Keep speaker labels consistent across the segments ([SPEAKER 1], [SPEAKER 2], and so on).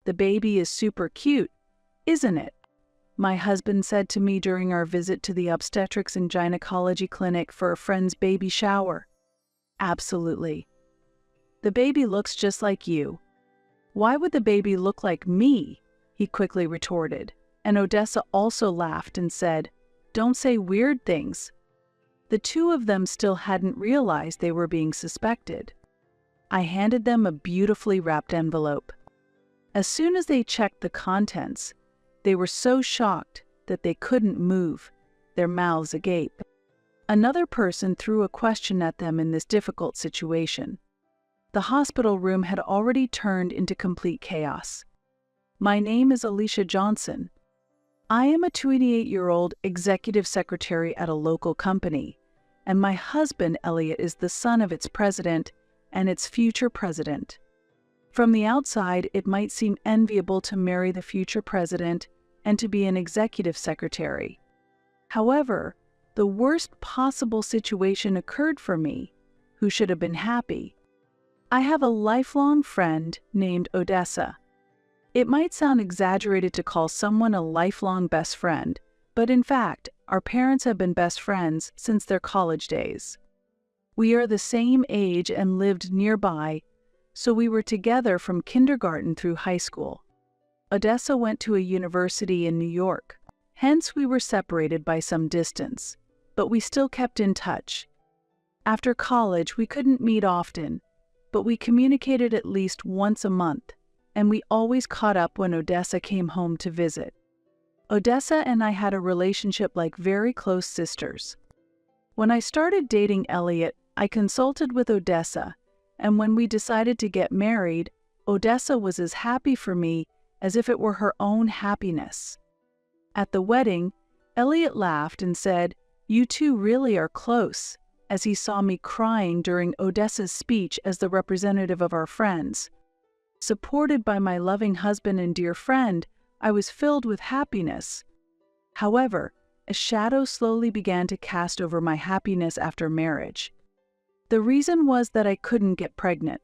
[SPEAKER 1] The baby is super cute, isn't it?" my husband said to me during our visit to the obstetrics and gynecology clinic for a friend's baby shower. "Absolutely. The baby looks just like you." "Why would the baby look like me?" he quickly retorted, and Odessa also laughed and said, "Don't say weird things." The two of them still hadn't realized they were being suspected. I handed them a beautifully wrapped envelope. As soon as they checked the contents, they were so shocked that they couldn't move, their mouths agape. Another person threw a question at them in this difficult situation. The hospital room had already turned into complete chaos. "My name is Alicia Johnson. I am a 28-year-old executive secretary at a local company, and my husband, Elliot, is the son of its president and its future president. From the outside, it might seem enviable to marry the future president and to be an executive secretary. However, the worst possible situation occurred for me, who should have been happy. I have a lifelong friend named Odessa. It might sound exaggerated to call someone a lifelong best friend, but in fact, our parents have been best friends since their college days. We are the same age and lived nearby, so we were together from kindergarten through high school. Odessa went to a university in New York, hence we were separated by some distance, but we still kept in touch. After college, we couldn't meet often, but we communicated at least once a month, and we always caught up when Odessa came home to visit. Odessa and I had a relationship like very close sisters. When I started dating Elliot, I consulted with Odessa, and when we decided to get married, Odessa was as happy for me as if it were her own happiness. At the wedding, Elliot laughed and said, "You two really are close," as he saw me crying during Odessa's speech as the representative of our friends. Supported by my loving husband and dear friend, I was filled with happiness. However, a shadow slowly began to cast over my happiness after marriage. The reason was that I couldn't get pregnant.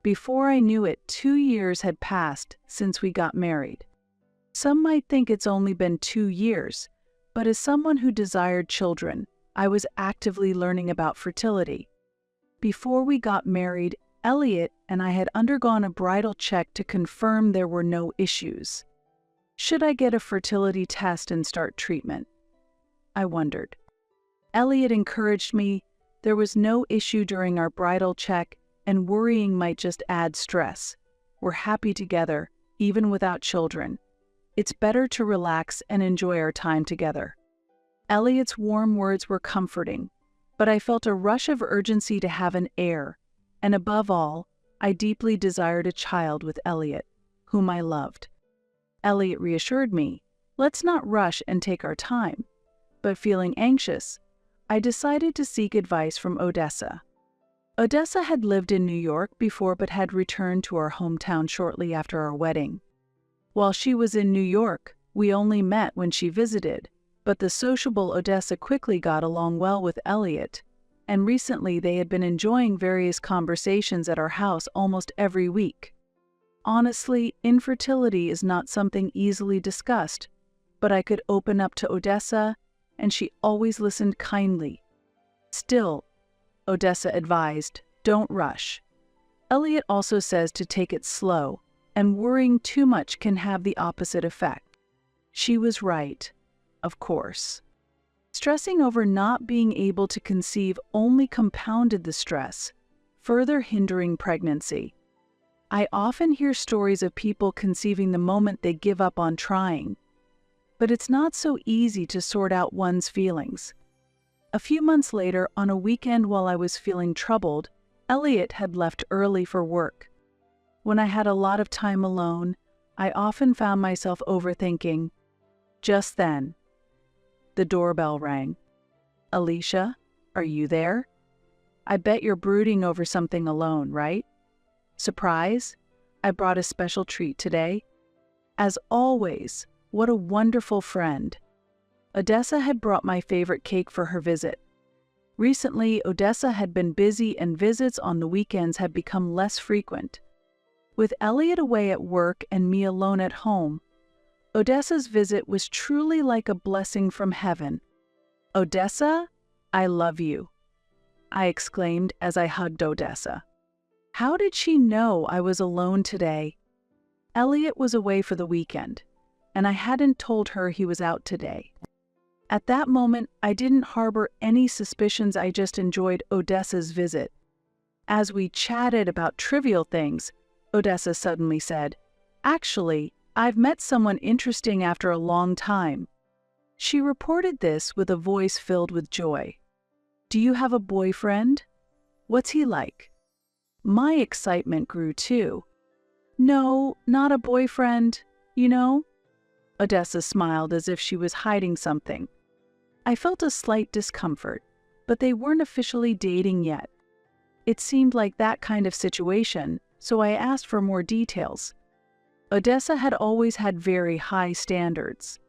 [SPEAKER 1] Before I knew it, 2 years had passed since we got married. Some might think it's only been 2 years, but as someone who desired children, I was actively learning about fertility. Before we got married, Elliot and I had undergone a bridal check to confirm there were no issues. Should I get a fertility test and start treatment? I wondered. Elliot encouraged me. There was no issue during our bridal check, and worrying might just add stress. We're happy together, even without children. It's better to relax and enjoy our time together. Elliot's warm words were comforting, but I felt a rush of urgency to have an heir, and above all, I deeply desired a child with Elliot, whom I loved. Elliot reassured me, "Let's not rush and take our time." But feeling anxious, I decided to seek advice from Odessa. Odessa had lived in New York before but had returned to our hometown shortly after our wedding. While she was in New York, we only met when she visited, but the sociable Odessa quickly got along well with Elliot, and recently they had been enjoying various conversations at our house almost every week. Honestly, infertility is not something easily discussed, but I could open up to Odessa, and she always listened kindly. Still, Odessa advised, "Don't rush." Elliot also says to take it slow, and worrying too much can have the opposite effect. She was right, of course. Stressing over not being able to conceive only compounded the stress, further hindering pregnancy. I often hear stories of people conceiving the moment they give up on trying, but it's not so easy to sort out one's feelings. A few months later, on a weekend while I was feeling troubled, Elliot had left early for work. When I had a lot of time alone, I often found myself overthinking. Just then, the doorbell rang. "Alicia, are you there? I bet you're brooding over something alone, right? Surprise? I brought a special treat today." As always, what a wonderful friend. Odessa had brought my favorite cake for her visit. Recently, Odessa had been busy and visits on the weekends had become less frequent. With Elliot away at work and me alone at home, Odessa's visit was truly like a blessing from heaven. "Odessa, I love you," I exclaimed as I hugged Odessa. How did she know I was alone today? Elliot was away for the weekend, and I hadn't told her he was out today. At that moment, I didn't harbor any suspicions. I just enjoyed Odessa's visit. As we chatted about trivial things, Odessa suddenly said, "Actually, I've met someone interesting after a long time." She reported this with a voice filled with joy. "Do you have a boyfriend? What's he like?" My excitement grew too. "No, not a boyfriend, you know." Odessa smiled as if she was hiding something. I felt a slight discomfort, but they weren't officially dating yet. It seemed like that kind of situation, so I asked for more details. Odessa had always had very high standards.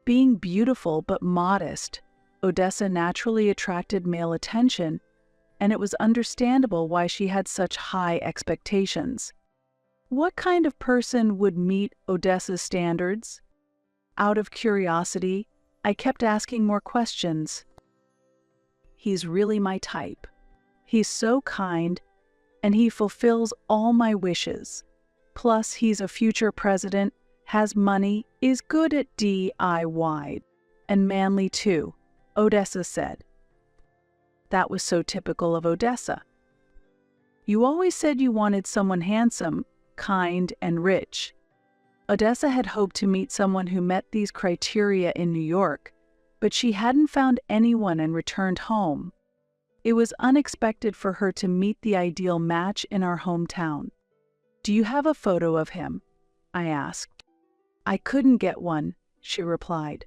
[SPEAKER 1] Being beautiful but modest, Odessa naturally attracted male attention, and it was understandable why she had such high expectations. What kind of person would meet Odessa's standards? Out of curiosity, I kept asking more questions. "He's really my type. He's so kind, and he fulfills all my wishes. Plus, he's a future president, has money, is good at DIY, and manly too," Odessa said. That was so typical of Odessa. "You always said you wanted someone handsome, kind, and rich." Odessa had hoped to meet someone who met these criteria in New York, but she hadn't found anyone and returned home. It was unexpected for her to meet the ideal match in our hometown. "Do you have a photo of him?" I asked. "I couldn't get one," she replied.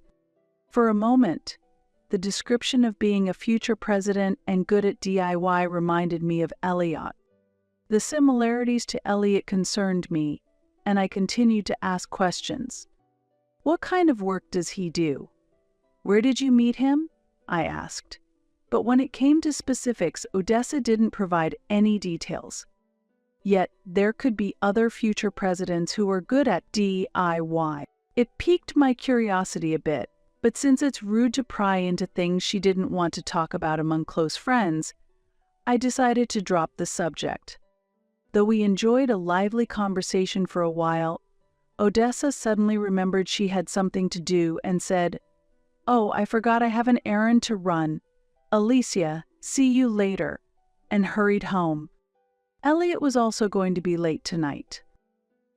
[SPEAKER 1] For a moment, the description of being a future president and good at DIY reminded me of Elliot. The similarities to Elliot concerned me, and I continued to ask questions. "What kind of work does he do? Where did you meet him?" I asked. But when it came to specifics, Odessa didn't provide any details. Yet, there could be other future presidents who were good at DIY. It piqued my curiosity a bit, but since it's rude to pry into things she didn't want to talk about among close friends, I decided to drop the subject. Though we enjoyed a lively conversation for a while, Odessa suddenly remembered she had something to do and said, "Oh, I forgot I have an errand to run. Alicia, see you later," and hurried home. Elliot was also going to be late tonight.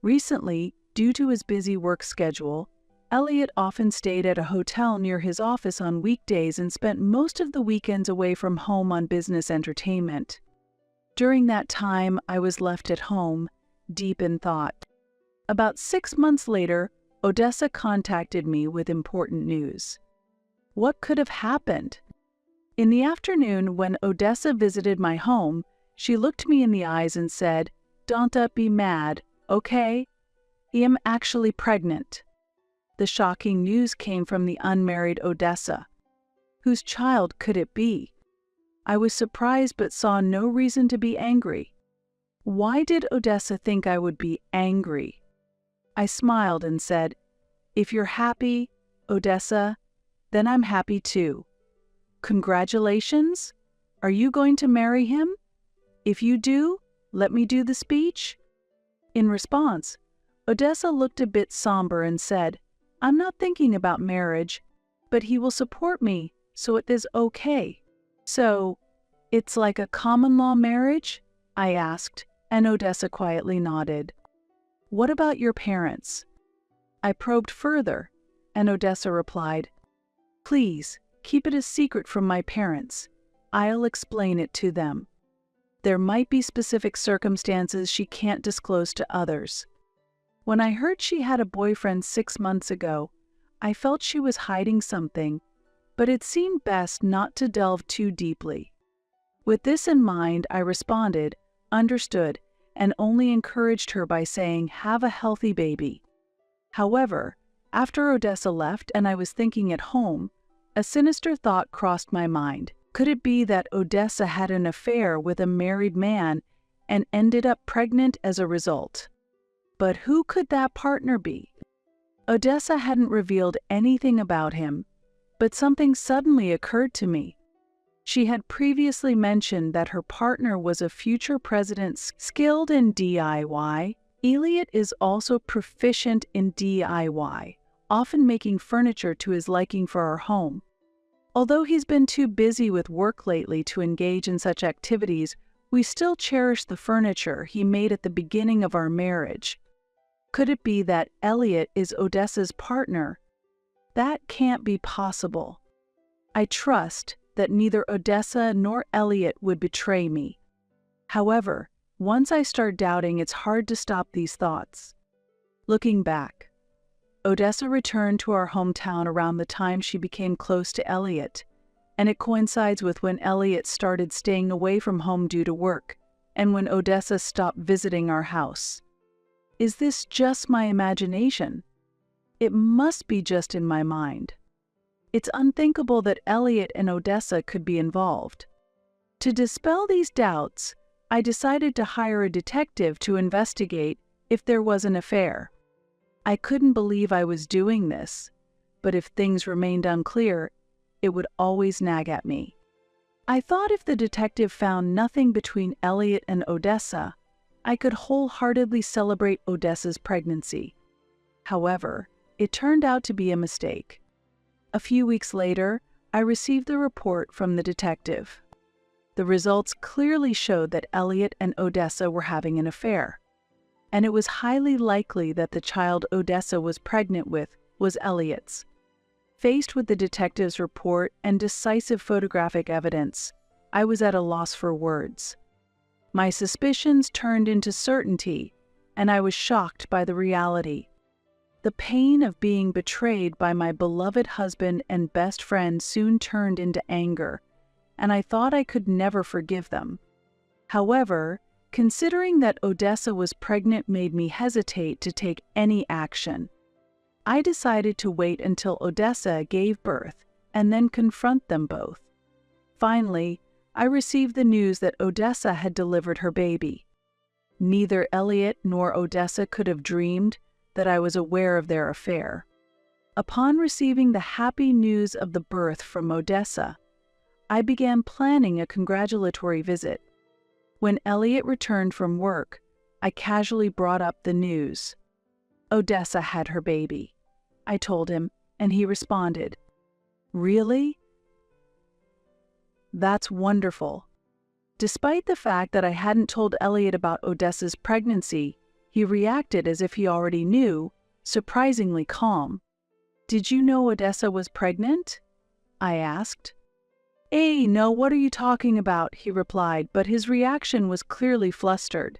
[SPEAKER 1] Recently, due to his busy work schedule, Elliot often stayed at a hotel near his office on weekdays and spent most of the weekends away from home on business entertainment. During that time, I was left at home, deep in thought. About 6 months later, Odessa contacted me with important news. What could have happened? In the afternoon, when Odessa visited my home, she looked me in the eyes and said, "Don't be mad, okay? I am actually pregnant." The shocking news came from the unmarried Odessa. Whose child could it be? I was surprised but saw no reason to be angry. Why did Odessa think I would be angry? I smiled and said, "If you're happy, Odessa, then I'm happy too. Congratulations? Are you going to marry him? If you do, let me do the speech?" In response, Odessa looked a bit somber and said, "I'm not thinking about marriage, but he will support me, so it is okay." "So, it's like a common law marriage?" I asked, and Odessa quietly nodded. "What about your parents?" I probed further, and Odessa replied, "Please, keep it a secret from my parents. I'll explain it to them. There might be specific circumstances she can't disclose to others." When I heard she had a boyfriend 6 months ago, I felt she was hiding something, but it seemed best not to delve too deeply. With this in mind, I responded, understood, and only encouraged her by saying, "Have a healthy baby." However, after Odessa left and I was thinking at home, a sinister thought crossed my mind. Could it be that Odessa had an affair with a married man and ended up pregnant as a result? But who could that partner be? Odessa hadn't revealed anything about him, but something suddenly occurred to me. She had previously mentioned that her partner was a future president skilled in DIY. Elliot is also proficient in DIY, often making furniture to his liking for our home. Although he's been too busy with work lately to engage in such activities, we still cherish the furniture he made at the beginning of our marriage. Could it be that Elliot is Odessa's partner? That can't be possible. I trust that neither Odessa nor Elliot would betray me. However, once I start doubting, it's hard to stop these thoughts. Looking back, Odessa returned to our hometown around the time she became close to Elliot, and it coincides with when Elliot started staying away from home due to work, and when Odessa stopped visiting our house. Is this just my imagination? It must be just in my mind. It's unthinkable that Elliot and Odessa could be involved. To dispel these doubts, I decided to hire a detective to investigate if there was an affair. I couldn't believe I was doing this, but if things remained unclear, it would always nag at me. I thought if the detective found nothing between Elliot and Odessa, I could wholeheartedly celebrate Odessa's pregnancy. However, it turned out to be a mistake. A few weeks later, I received the report from the detective. The results clearly showed that Elliot and Odessa were having an affair, and it was highly likely that the child Odessa was pregnant with was Elliot's. Faced with the detective's report and decisive photographic evidence, I was at a loss for words. My suspicions turned into certainty, and I was shocked by the reality. The pain of being betrayed by my beloved husband and best friend soon turned into anger, and I thought I could never forgive them. However, considering that Odessa was pregnant made me hesitate to take any action. I decided to wait until Odessa gave birth and then confront them both. Finally, I received the news that Odessa had delivered her baby. Neither Elliot nor Odessa could have dreamed that I was aware of their affair. Upon receiving the happy news of the birth from Odessa, I began planning a congratulatory visit. When Elliot returned from work, I casually brought up the news. Odessa had her baby, I told him, and he responded, "Really? That's wonderful." Despite the fact that I hadn't told Elliot about Odessa's pregnancy, he reacted as if he already knew, surprisingly calm. "Did you know Odessa was pregnant?" I asked. No, what are you talking about?" he replied, but his reaction was clearly flustered.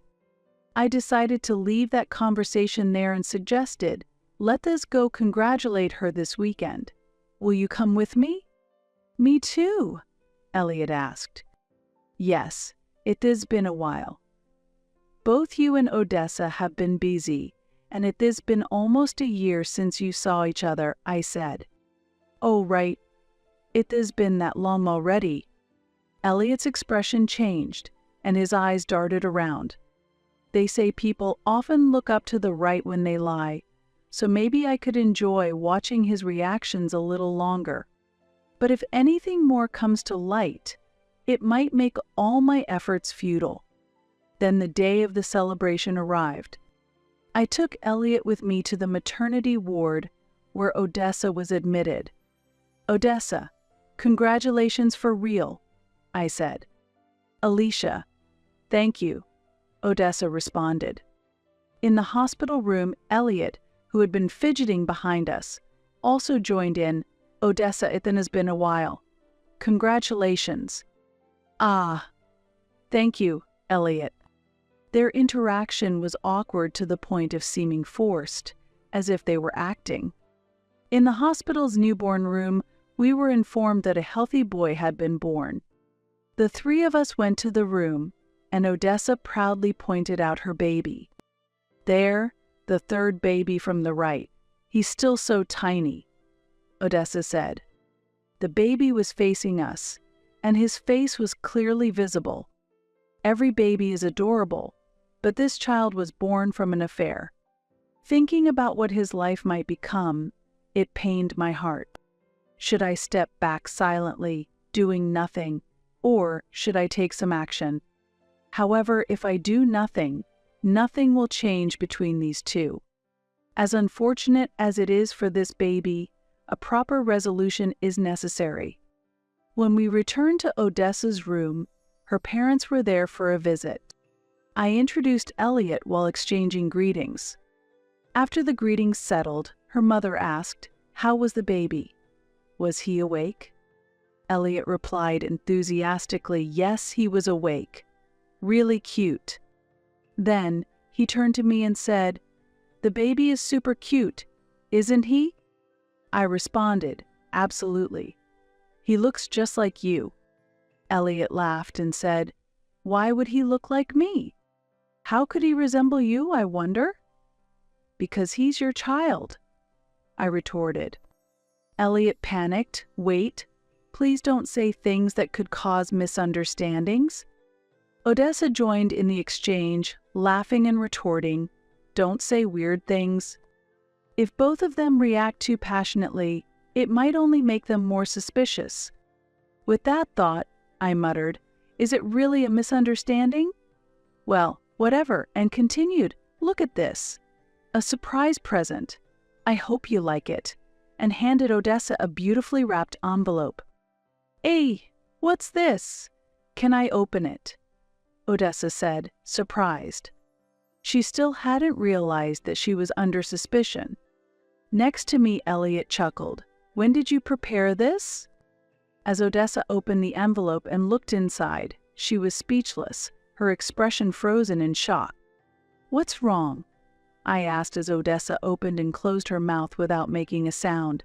[SPEAKER 1] I decided to leave that conversation there and suggested, "Let us go congratulate her this weekend. Will you come with me?" "Me too?" Elliot asked. "Yes, it has been a while. Both you and Odessa have been busy, and it has been almost a year since you saw each other," I said. "Oh, right. It has been that long already." Elliot's expression changed, and his eyes darted around. They say people often look up to the right when they lie, so maybe I could enjoy watching his reactions a little longer. But if anything more comes to light, it might make all my efforts futile. Then the day of the celebration arrived. I took Elliot with me to the maternity ward where Odessa was admitted. "Odessa, congratulations for real," I said. "Alicia, thank you," Odessa responded. In the hospital room, Elliot, who had been fidgeting behind us, also joined in. "Odessa, it has been a while. Congratulations." "Ah, thank you, Elliot." Their interaction was awkward to the point of seeming forced, as if they were acting. In the hospital's newborn room, we were informed that a healthy boy had been born. The three of us went to the room, and Odessa proudly pointed out her baby. "There, the third baby from the right. He's still so tiny," Odessa said. The baby was facing us, and his face was clearly visible. Every baby is adorable, but this child was born from an affair. Thinking about what his life might become, it pained my heart. Should I step back silently, doing nothing, or should I take some action? However, if I do nothing, nothing will change between these two. As unfortunate as it is for this baby, a proper resolution is necessary. When we returned to Odessa's room, her parents were there for a visit. I introduced Elliot while exchanging greetings. After the greetings settled, her mother asked, "How was the baby? Was he awake?" Elliot replied enthusiastically, "Yes, he was awake. Really cute." Then he turned to me and said, "The baby is super cute, isn't he?" I responded, "Absolutely. He looks just like you." Elliot laughed and said, "Why would he look like me? How could he resemble you, I wonder?" "Because he's your child," I retorted. Elliot panicked. "Wait, please don't say things that could cause misunderstandings." Odessa joined in the exchange, laughing and retorting, "Don't say weird things. If both of them react too passionately, it might only make them more suspicious." With that thought, I muttered, "Is it really a misunderstanding? Well, whatever," and continued, "Look at this. A surprise present. I hope you like it," and handed Odessa a beautifully wrapped envelope. "Hey, what's this? Can I open it?" Odessa said, surprised. She still hadn't realized that she was under suspicion. Next to me, Elliot chuckled. "When did you prepare this?" As Odessa opened the envelope and looked inside, she was speechless, her expression frozen in shock. "What's wrong?" I asked as Odessa opened and closed her mouth without making a sound.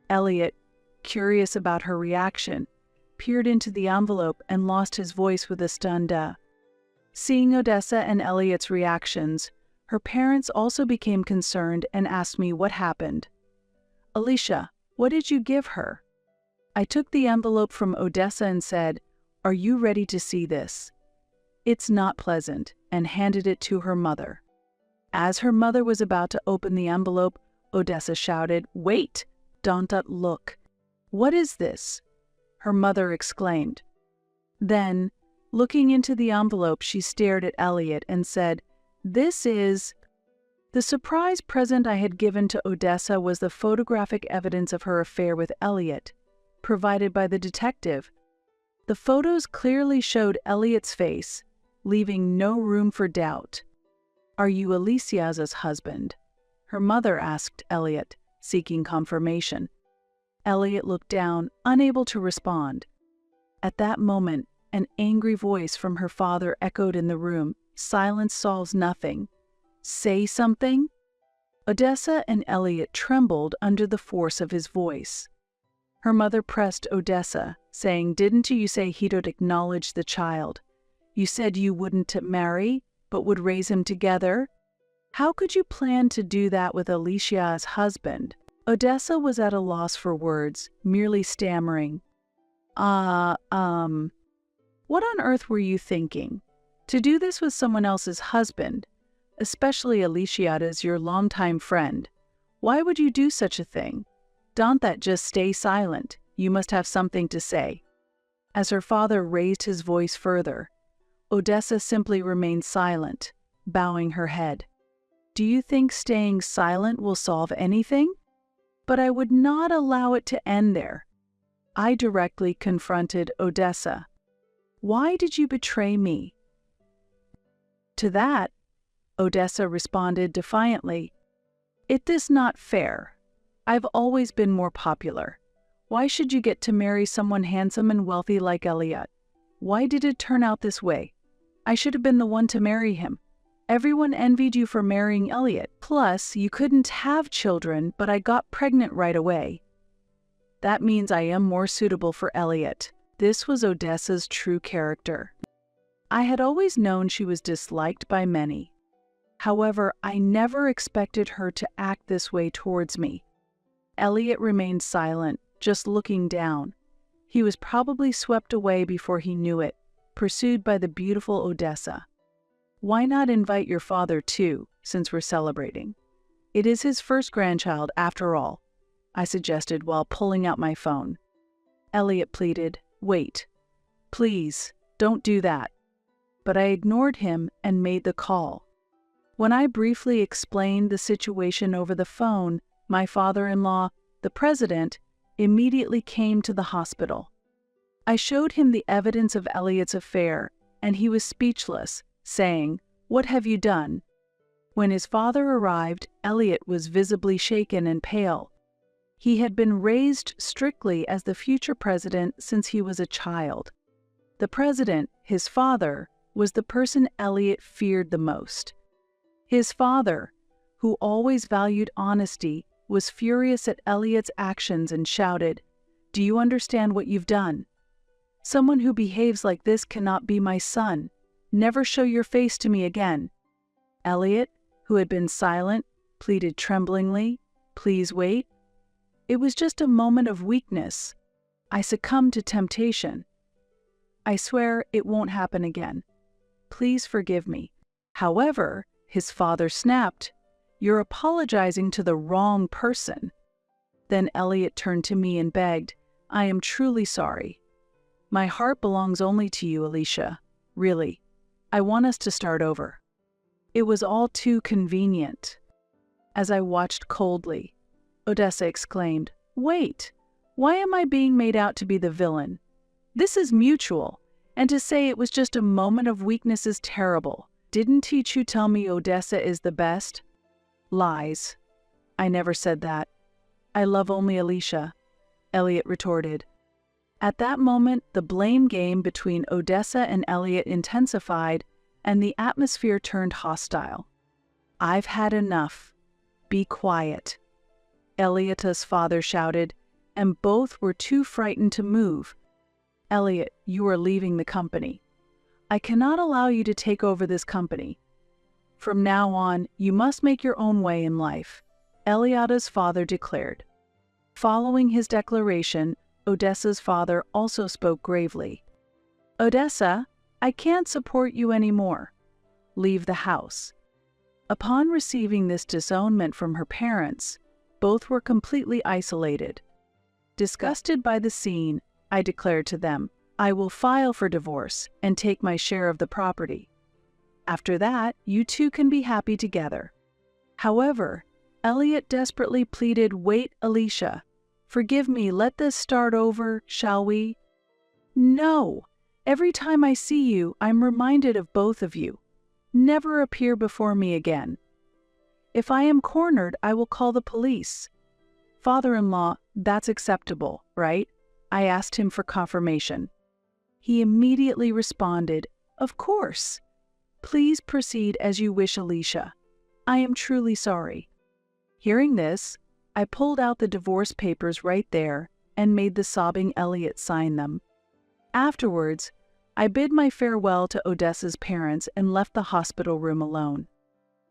[SPEAKER 1] Elliot, curious about her reaction, peered into the envelope and lost his voice with a stunned Seeing Odessa and Elliot's reactions, her parents also became concerned and asked me what happened. "Alicia, what did you give her?" I took the envelope from Odessa and said, "Are you ready to see this? It's not pleasant," and handed it to her mother. As her mother was about to open the envelope, Odessa shouted, "Wait! Don't look! What is this?" her mother exclaimed. Then, looking into the envelope, she stared at Elliot and said, "This is..." The surprise present I had given to Odessa was the photographic evidence of her affair with Elliot, provided by the detective. The photos clearly showed Elliot's face, leaving no room for doubt. "Are you Alicia's husband?" her mother asked Elliot, seeking confirmation. Elliot looked down, unable to respond. At that moment, an angry voice from her father echoed in the room. "Silence solves nothing. Say something." Odessa and Elliot trembled under the force of his voice. Her mother pressed Odessa, saying, "Didn't you say he don't acknowledge the child? You said you wouldn't marry, but would raise him together? How could you plan to do that with Alicia's husband?" Odessa was at a loss for words, merely stammering, What on earth were you thinking? To do this with someone else's husband, especially Alicia's your longtime friend. Why would you do such a thing? Don't that just stay silent. You must have something to say." As her father raised his voice further, Odessa simply remained silent, bowing her head. "Do you think staying silent will solve anything?" But I would not allow it to end there. I directly confronted Odessa. "Why did you betray me?" To that, Odessa responded defiantly, "It is not fair. I've always been more popular. Why should you get to marry someone handsome and wealthy like Elliot? Why did it turn out this way? I should have been the one to marry him. Everyone envied you for marrying Elliot. Plus, you couldn't have children, but I got pregnant right away. That means I am more suitable for Elliot." This was Odessa's true character. I had always known she was disliked by many. However, I never expected her to act this way towards me. Elliot remained silent, just looking down. He was probably swept away before he knew it, pursued by the beautiful Odessa. "Why not invite your father too, since we're celebrating?" It is his first grandchild, after all, I suggested while pulling out my phone. Elliot pleaded, "Wait. Please, don't do that." But I ignored him and made the call. When I briefly explained the situation over the phone, my father-in-law, the president, immediately came to the hospital. I showed him the evidence of Elliot's affair, and he was speechless, saying, "What have you done?" When his father arrived, Elliot was visibly shaken and pale. He had been raised strictly as the future president since he was a child. The president, his father, was the person Elliot feared the most. His father, who always valued honesty, was furious at Elliot's actions and shouted, "Do you understand what you've done? Someone who behaves like this cannot be my son. Never show your face to me again." Elliot, who had been silent, pleaded tremblingly, "Please wait. It was just a moment of weakness. I succumbed to temptation. I swear it won't happen again. Please forgive me." However, his father snapped, "You're apologizing to the wrong person." Then Elliot turned to me and begged, "I am truly sorry. My heart belongs only to you, Alicia. Really. I want us to start over." It was all too convenient. As I watched coldly, Odessa exclaimed, "Wait, why am I being made out to be the villain? This is mutual, and to say it was just a moment of weakness is terrible. Didn't Tichu tell me Odessa is the best?" "Lies. I never said that. I love only Alicia," Elliot retorted. At that moment, the blame game between Odessa and Elliot intensified, and the atmosphere turned hostile. "I've had enough. Be quiet," Elliot's father shouted, and both were too frightened to move. "Elliot, you are leaving the company. I cannot allow you to take over this company. From now on, you must make your own way in life," Elliot's father declared. Following his declaration, Odessa's father also spoke gravely. "Odessa, I can't support you anymore. Leave the house." Upon receiving this disownment from her parents, both were completely isolated. Disgusted by the scene, I declared to them, "I will file for divorce and take my share of the property. After that, you two can be happy together." However, Elliot desperately pleaded, "Wait, Alicia. Forgive me, let this start over, shall we?" "No. Every time I see you, I'm reminded of both of you. Never appear before me again. If I am cornered, I will call the police." "Father-in-law, that's acceptable, right?" I asked him for confirmation. He immediately responded, "Of course. Please proceed as you wish, Alicia. I am truly sorry." Hearing this, I pulled out the divorce papers right there and made the sobbing Elliot sign them. Afterwards, I bid my farewell to Odessa's parents and left the hospital room alone.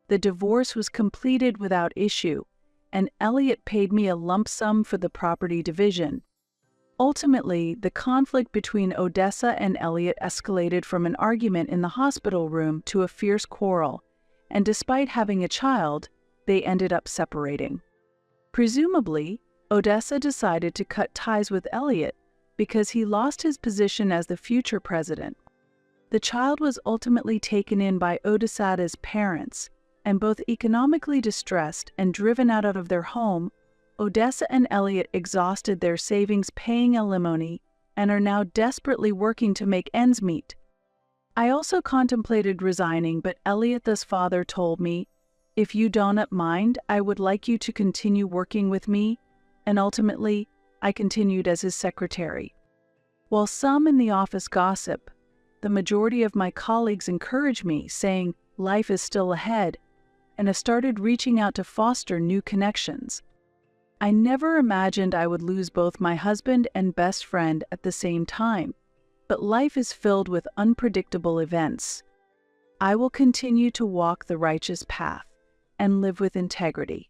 [SPEAKER 1] The divorce was completed without issue, and Elliot paid me a lump sum for the property division. Ultimately, the conflict between Odessa and Elliot escalated from an argument in the hospital room to a fierce quarrel, and despite having a child, they ended up separating. Presumably, Odessa decided to cut ties with Elliot because he lost his position as the future president. The child was ultimately taken in by Odessa's parents, and both economically distressed and driven out of their home, Odessa and Elliot exhausted their savings paying alimony and are now desperately working to make ends meet. I also contemplated resigning, but Elliot's father told me, "If you don't mind, I would like you to continue working with me," and ultimately, I continued as his secretary. While some in the office gossip, the majority of my colleagues encourage me, saying life is still ahead, and have started reaching out to foster new connections. I never imagined I would lose both my husband and best friend at the same time, but life is filled with unpredictable events. I will continue to walk the righteous path and live with integrity.